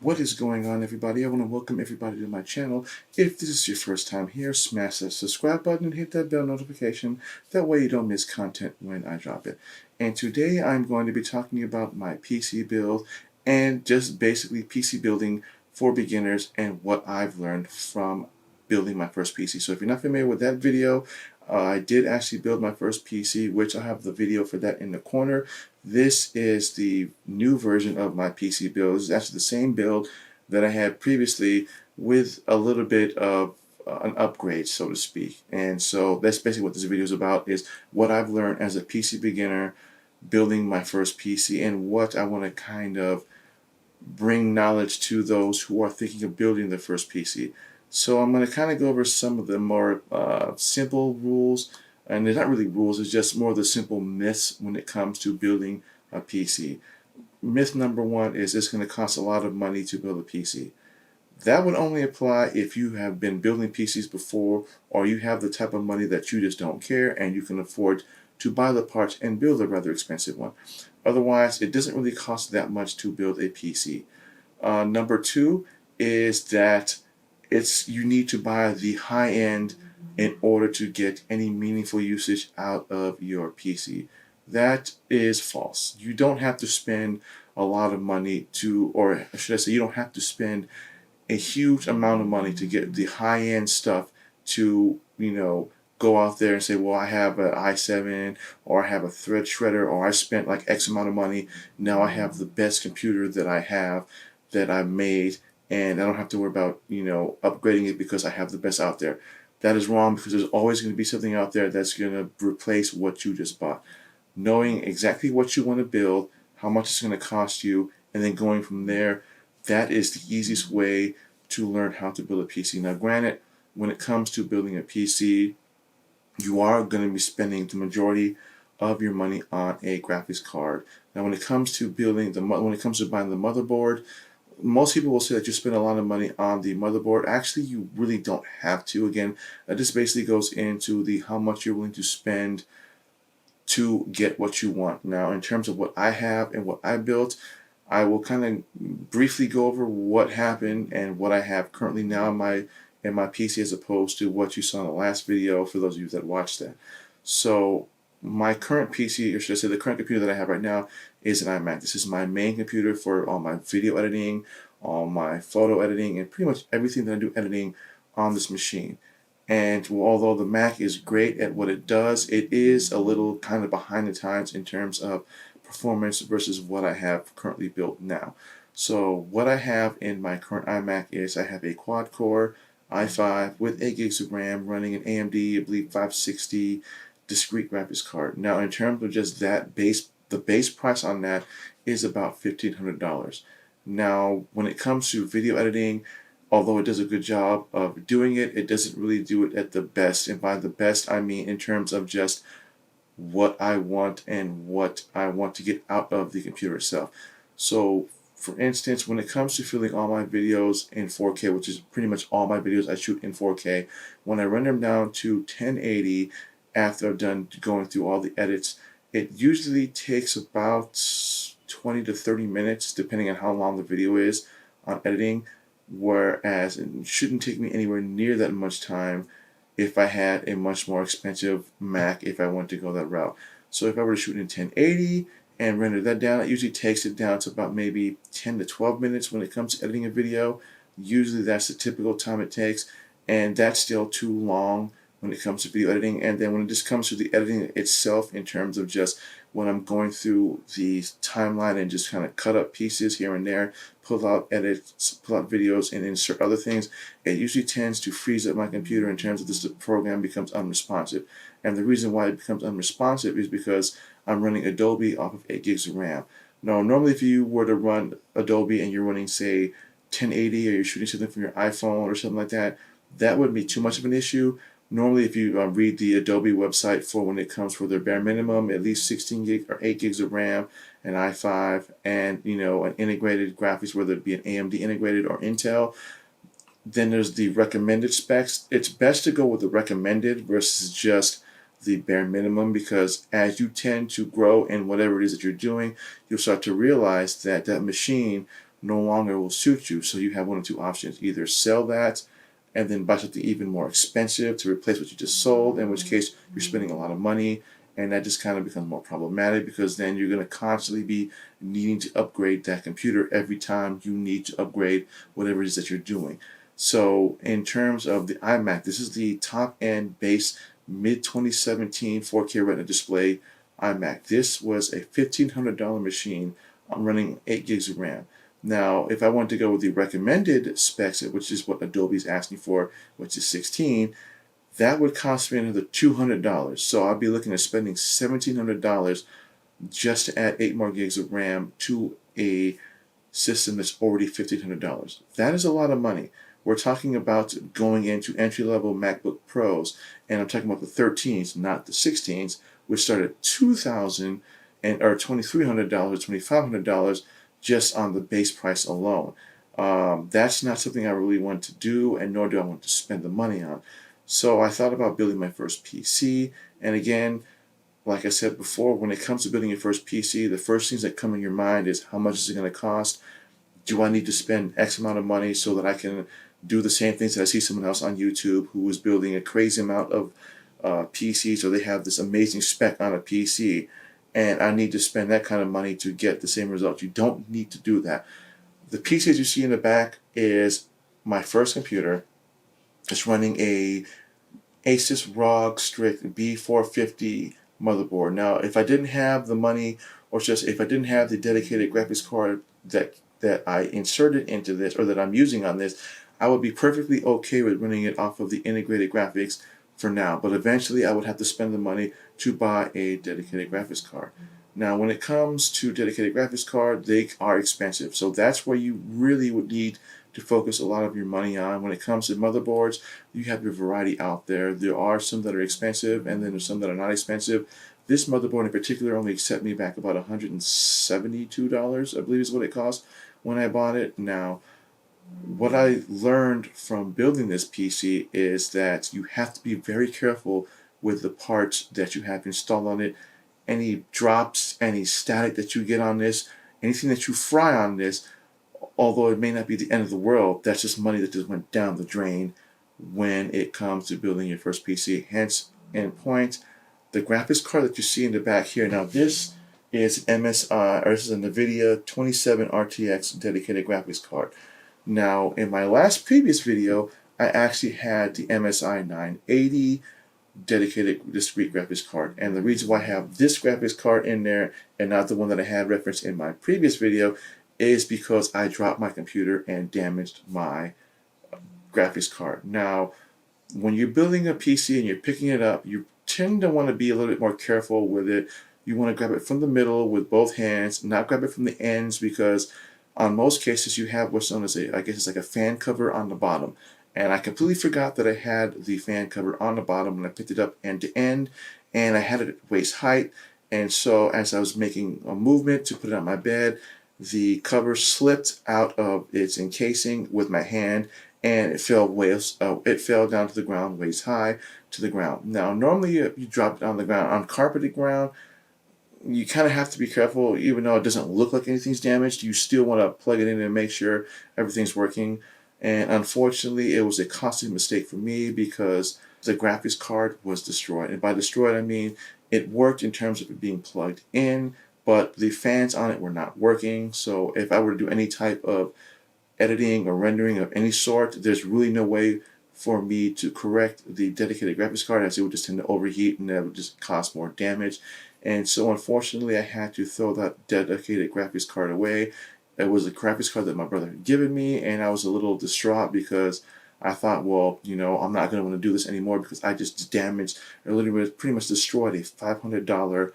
What is going on, everybody? I want to welcome everybody to my channel. If this is your first time here, smash that subscribe button and hit that bell notification. That way you don't miss content when I drop it. And today I'm going to be talking about my PC build and just basically PC building for beginners and what I've learned from building my first PC. So if you're not familiar with that video, I did actually build my first PC, which I have the video for that in the corner. This is the new version of my PC build. This is actually the same build that I had previously with a little bit of an upgrade, so to speak. And so that's basically what this video is about, is what I've learned as a PC beginner building my first PC and what I want to kind of bring knowledge to those who are thinking of building their first PC. So I'm going to kind of go over some of the more simple rules, and they're not really rules, it's just more of the simple myths when it comes to building a PC. Myth number one is it's going to cost a lot of money to build a PC. That would only apply if you have been building PCs before, or you have the type of money that you just don't care and you can afford to buy the parts and build a rather expensive one. Otherwise, it doesn't really cost that much to build a PC. Number two is that you need to buy the high end in order to get any meaningful usage out of your PC. That is false. You don't have to spend a lot of money to, or should I say, you don't have to spend a huge amount of money to get the high end stuff to, go out there and say, well, I have an i7 or I have a thread shredder or I spent like X amount of money. Now I have the best computer that I have that I've made, and I don't have to worry about, upgrading it because I have the best out there. That is wrong, because there's always going to be something out there that's going to replace what you just bought. Knowing exactly what you want to build, how much it's going to cost you, and then going from there, that is the easiest way to learn how to build a PC. Now, granted, when it comes to building a PC, you are going to be spending the majority of your money on a graphics card. Now, when it comes to buying the motherboard, most people will say that you spend a lot of money on the motherboard. Actually, you really don't have to. Again, this basically goes into the how much you're willing to spend to get what you want. Now, in terms of what I have and what I built, I will kind of briefly go over what happened and what I have currently now in my PC, as opposed to what you saw in the last video for those of you that watched that. So my current PC, or should I say the current computer that I have right now, is an iMac. This is my main computer for all my video editing, all my photo editing, and pretty much everything that I do editing on this machine. And although the Mac is great at what it does, it is a little kind of behind the times in terms of performance versus what I have currently built now. So what I have in my current iMac is I have a quad-core i5 with 8 gigs of RAM running an AMD, I believe 560 discrete graphics card. Now, in terms of just that the base price on that is about $1,500. Now, when it comes to video editing, although it does a good job of doing it, it doesn't really do it at the best. And by the best, I mean in terms of just what I want and what I want to get out of the computer itself. So, for instance, when it comes to filming all my videos in 4K, which is pretty much all my videos I shoot in 4K, when I render them down to 1080 after I've done going through all the edits, it usually takes about 20 to 30 minutes, depending on how long the video is on editing, whereas it shouldn't take me anywhere near that much time if I had a much more expensive Mac, if I wanted to go that route. So if I were to shoot in 1080 and render that down, it usually takes it down to about maybe 10 to 12 minutes when it comes to editing a video. Usually that's the typical time it takes, and that's still too long when it comes to video editing. And then when it just comes to the editing itself, in terms of just when I'm going through the timeline and just kind of cut up pieces here and there, pull out edits, pull out videos, and insert other things, it usually tends to freeze up my computer in terms of this, the program becomes unresponsive. And the reason why it becomes unresponsive is because I'm running Adobe off of 8 gigs of RAM. Now, normally if you were to run Adobe and you're running, say, 1080, or you're shooting something from your iPhone or something like that, that wouldn't be too much of an issue. Normally, if you read the Adobe website for when it comes for their bare minimum, at least 16 gig or 8 gigs of RAM, an i5, and an integrated graphics, whether it be an AMD integrated or Intel. Then there's the recommended specs. It's best to go with the recommended versus just the bare minimum, because as you tend to grow in whatever it is that you're doing, you'll start to realize that that machine no longer will suit you. So you have one of two options: either sell that and then buy something even more expensive to replace what you just sold, in which case you're spending a lot of money, and that just kind of becomes more problematic, because then you're going to constantly be needing to upgrade that computer every time you need to upgrade whatever it is that you're doing. So in terms of the iMac, this is the top end base mid 2017 4K Retina display iMac. This was a $1,500 machine. I'm running 8 gigs of RAM. Now, if I want to go with the recommended specs, which is what Adobe's asking for, which is 16, that would cost me another $200. So I'll be looking at spending $1,700 just to add 8 more gigs of RAM to a system that's already $1,500. That is a lot of money. We're talking about going into entry-level MacBook Pros, and I'm talking about the 13s, not the 16s, which start at $2,000 or $2,300, $2,500 just on the base price alone. That's not something I really want to do, and nor do I want to spend the money on. So I thought about building my first PC, and again, like I said before, when it comes to building your first PC, the first things that come in your mind is, how much is it going to cost? Do I need to spend X amount of money so that I can do the same things that I see someone else on YouTube who is building a crazy amount of PCs, or they have this amazing spec on a PC, and I need to spend that kind of money to get the same results? You don't need to do that. The PC that you see in the back is my first computer. It's running a Asus ROG Strix B450 motherboard. Now, if I didn't have the money, or just if I didn't have the dedicated graphics card that I inserted into this, or that I'm using on this, I would be perfectly okay with running it off of the integrated graphics for now. But eventually I would have to spend the money to buy a dedicated graphics card. Now, when it comes to dedicated graphics card, they are expensive. So that's where you really would need to focus a lot of your money on. When it comes to motherboards, you have your variety out there. There are some that are expensive, and then there's some that are not expensive. This motherboard in particular only set me back about $172, I believe is what it cost when I bought it. Now, what I learned from building this PC is that you have to be very careful with the parts that you have installed on it. Any drops, any static that you get on this, anything that you fry on this, although it may not be the end of the world, that's just money that just went down the drain when it comes to building your first PC. Hence, end point, the graphics card that you see in the back here. Now, this is MSI, or this is a NVIDIA 27 RTX dedicated graphics card. Now, in my previous video, I actually had the MSI 980 dedicated discrete graphics card. And the reason why I have this graphics card in there and not the one that I had referenced in my previous video is because I dropped my computer and damaged my graphics card. Now, when you're building a PC and you're picking it up, you tend to want to be a little bit more careful with it. You want to grab it from the middle with both hands, not grab it from the ends, because on most cases you have what's known as I guess it's like a fan cover on the bottom. And I completely forgot that I had the fan cover on the bottom when I picked it up end to end, and I had it at waist height. And so as I was making a movement to put it on my bed, the cover slipped out of its encasing with my hand, and it fell down to the ground waist high to the ground. Now, normally you drop it on the ground. On carpeted ground, you kind of have to be careful. Even though it doesn't look like anything's damaged, you still want to plug it in and make sure everything's working. And unfortunately, it was a costly mistake for me because the graphics card was destroyed. And by destroyed, I mean it worked in terms of it being plugged in, but the fans on it were not working. So if I were to do any type of editing or rendering of any sort, there's really no way for me to correct the dedicated graphics card, as it would just tend to overheat and that would just cause more damage. And so unfortunately, I had to throw that dedicated graphics card away. It was a graphics card that my brother had given me, and I was a little distraught because I thought, well, you know, I'm not going to want to do this anymore because I just damaged, or literally pretty much destroyed a $500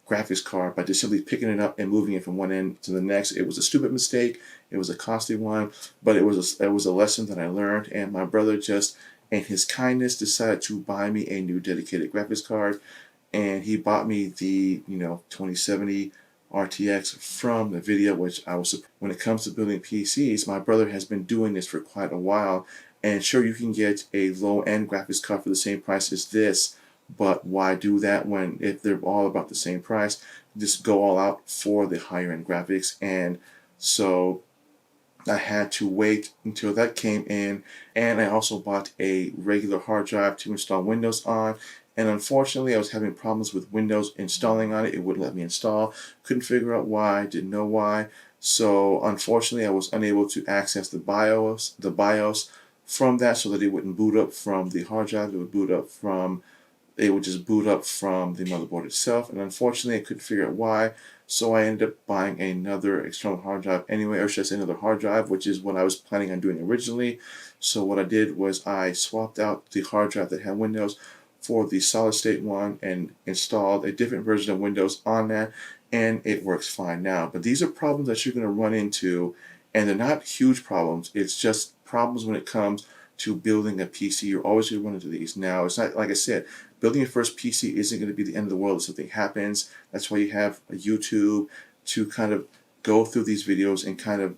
graphics card by just simply picking it up and moving it from one end to the next. It was a stupid mistake. It was a costly one, but it was a lesson that I learned, and my brother just, in his kindness, decided to buy me a new dedicated graphics card, and he bought me the 2070 RTX from NVIDIA, which I was. When it comes to building PCs, my brother has been doing this for quite a while, and sure, you can get a low-end graphics card for the same price as this, but why do that when, if they're all about the same price, just go all out for the higher-end graphics. And so I had to wait until that came in, and I also bought a regular hard drive to install Windows on. And unfortunately, I was having problems with Windows installing on it. It wouldn't let me install. Couldn't figure out why. Didn't know why. So unfortunately, I was unable to access the BIOS from that, so that it wouldn't boot up from the hard drive. It would just boot up from the motherboard itself, and unfortunately I couldn't figure out why, so I ended up buying another external hard drive anyway, or should I say another hard drive, which is what I was planning on doing originally. So what I did was I swapped out the hard drive that had Windows for the solid state one and installed a different version of Windows on that, and it works fine now. But these are problems that you're going to run into, and they're not huge problems. It's just problems when it comes to building a PC. You're always going to run into these. Now, it's not, like I said, building your first PC isn't going to be the end of the world if something happens. That's why you have a YouTube to kind of go through these videos and kind of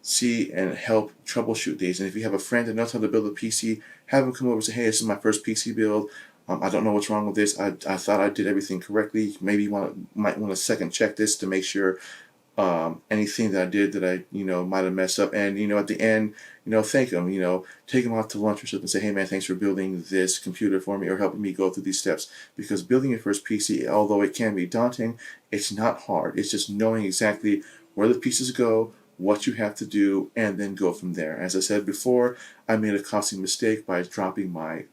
see and help troubleshoot these. And if you have a friend that knows how to build a PC, have them come over and say, hey, this is my first PC build. I don't know what's wrong with this. I thought I did everything correctly. Maybe you might want to second check this to make sure anything that I did that I, might have messed up. And, at the end, thank them, take them out to lunch or something and say, hey man, thanks for building this computer for me or helping me go through these steps. Because building your first PC, although it can be daunting, it's not hard. It's just knowing exactly where the pieces go, what you have to do, and then go from there. As I said before, I made a costly mistake by dropping my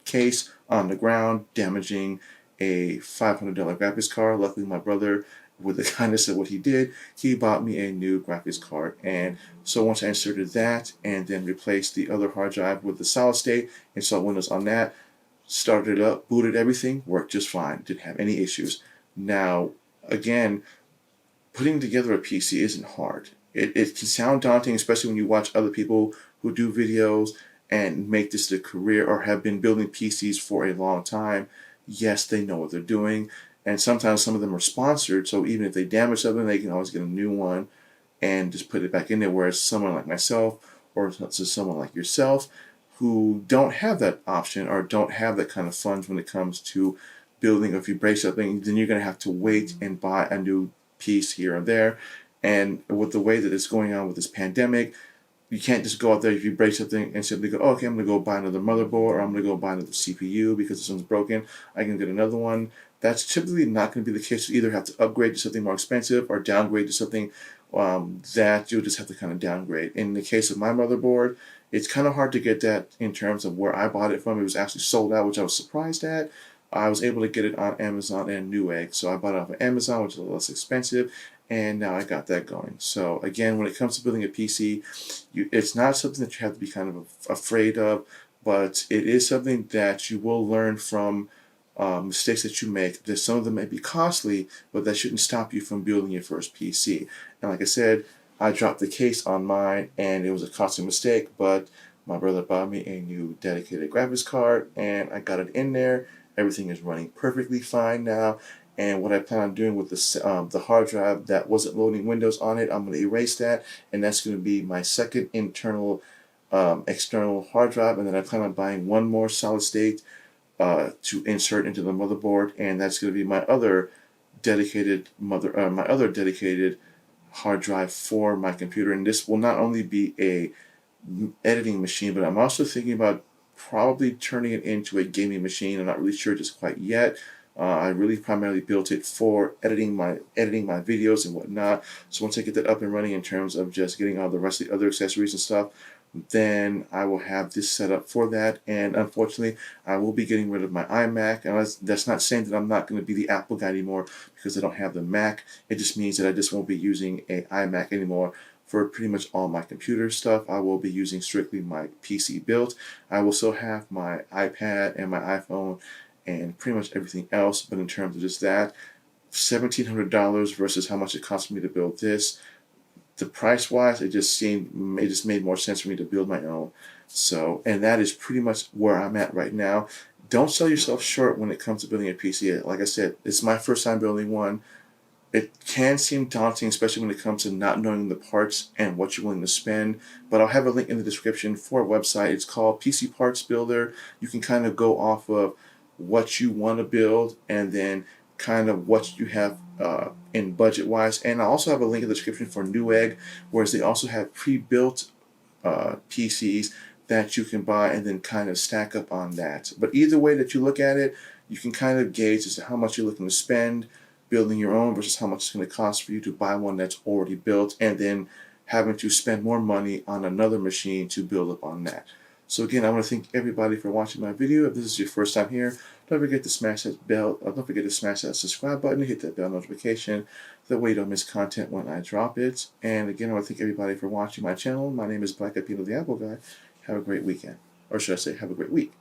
case on the ground, damaging a $500 graphics card. Luckily, my brother, with the kindness of what he did, he bought me a new graphics card. And so once I inserted that and then replaced the other hard drive with the solid state, installed Windows on that, started it up, booted everything, worked just fine, didn't have any issues. Now, again, putting together a PC isn't hard. It can sound daunting, especially when you watch other people who do videos and make this their career or have been building PCs for a long time. Yes, they know what they're doing, and sometimes some of them are sponsored, so even if they damage something, they can always get a new one and just put it back in there. Whereas someone like myself, or someone like yourself, who don't have that option or don't have that kind of funds when it comes to building, or if you break something, then you're going to have to wait and buy a new piece here and there. And with the way that it's going on with this pandemic, you can't just go out there if you break something and simply go, oh, okay, I'm going to go buy another motherboard, or I'm going to go buy another CPU because this one's broken. I can get another one. That's typically not going to be the case. You either have to upgrade to something more expensive or downgrade to something that you'll just have to kind of downgrade. In the case of my motherboard, it's kind of hard to get that in terms of where I bought it from. It was actually sold out, which I was surprised at. I was able to get it on Amazon and Newegg. So I bought it off of Amazon, which is a little less expensive, and now I got that going. So again, when it comes to building a PC, it's not something that you have to be kind of afraid of, but it is something that you will learn from mistakes that you make. That some of them may be costly, but that shouldn't stop you from building your first PC. And like I said, I dropped the case on mine, and it was a costly mistake, but my brother bought me a new dedicated graphics card, and I got it in there. Everything is running perfectly fine now. And what I plan on doing with the hard drive that wasn't loading Windows on it, I'm going to erase that, and that's going to be my second internal external hard drive. And then I plan on buying one more solid state to insert into the motherboard, and that's going to be my other dedicated hard drive for my computer. And this will not only be a editing machine, but I'm also thinking about probably turning it into a gaming machine. I'm not really sure just quite yet. I really primarily built it for editing my videos and whatnot. So once I get that up and running in terms of just getting all the rest of the other accessories and stuff, then I will have this set up for that. And unfortunately, I will be getting rid of my iMac. And that's not saying that I'm not going to be the Apple guy anymore because I don't have the Mac. It just means that I just won't be using a iMac anymore for pretty much all my computer stuff. I will be using strictly my PC build. I will still have my iPad and my iPhone and pretty much everything else, but in terms of just that, $1,700 versus how much it cost me to build this, the price wise, it just made more sense for me to build my own. So, and that is pretty much where I'm at right now. Don't sell yourself short when it comes to building a PC. Like I said, it's my first time building one. It can seem daunting, especially when it comes to not knowing the parts and what you're willing to spend. But I'll have a link in the description for a website. It's called PC Parts Builder. You can kind of go off of what you want to build and then kind of what you have in budget wise. And I also have a link in the description for Newegg, whereas they also have pre-built PCs that you can buy and then kind of stack up on that. But either way that you look at it, you can kind of gauge as to how much you're looking to spend building your own versus how much it's going to cost for you to buy one that's already built and then having to spend more money on another machine to build up on that. So again, I want to thank everybody for watching my video. If this is your first time here, don't forget to smash that bell, don't forget to smash that subscribe button and hit that bell notification. That way you don't miss content when I drop it. And again, I want to thank everybody for watching my channel. My name is Black Apino the Apple Guy. Have a great weekend. Or should I say, have a great week.